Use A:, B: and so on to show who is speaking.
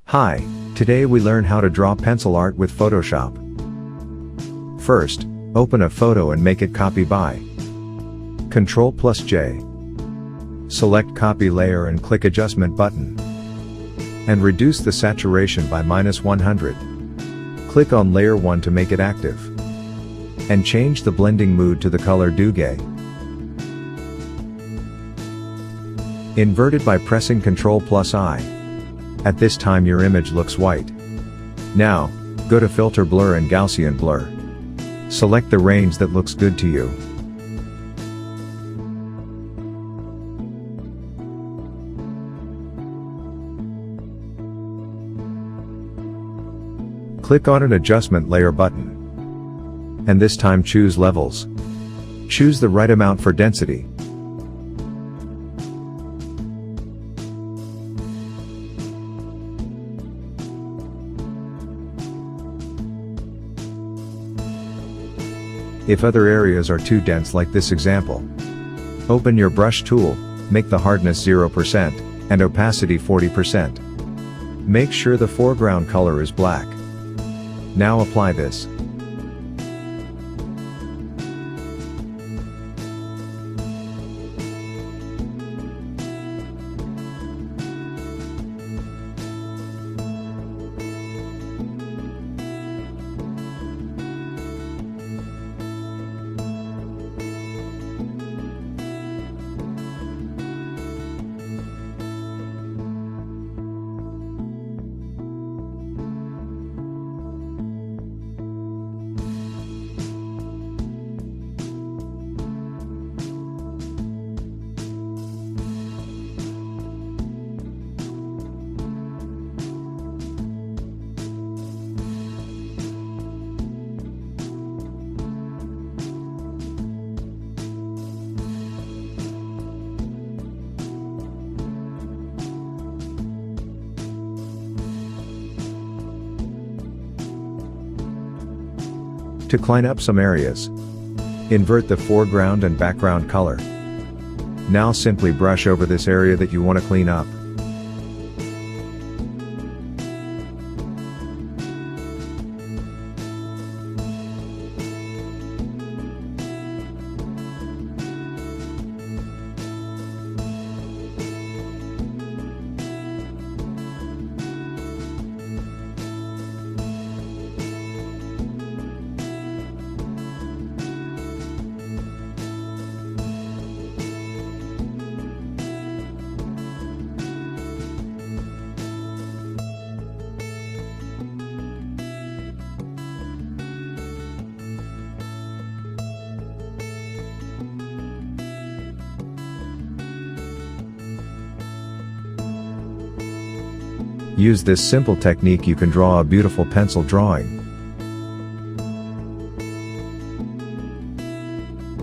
A: Hi, today we learn how to draw pencil art with Photoshop. First, open a photo and make it copy by Ctrl+J. Select copy layer and click adjustment button. And reduce the saturation by -100. Click on layer 1 to make it active. And change the blending mood to the color Douge. Invert it by pressing Ctrl+I. At this time your image looks white. Now, go to Filter Blur and Gaussian Blur. Select the range that looks good to you. Click on an adjustment layer button. And this time choose levels. Choose the right amount for density. If other areas are too dense like this example, open your brush tool, make the hardness 0% and opacity 40%. Make sure the foreground color is black. Now apply this. To clean up some areas, invert the foreground and background color. Now simply brush over this area that you want to clean up. Use this simple technique, you can draw a beautiful pencil drawing.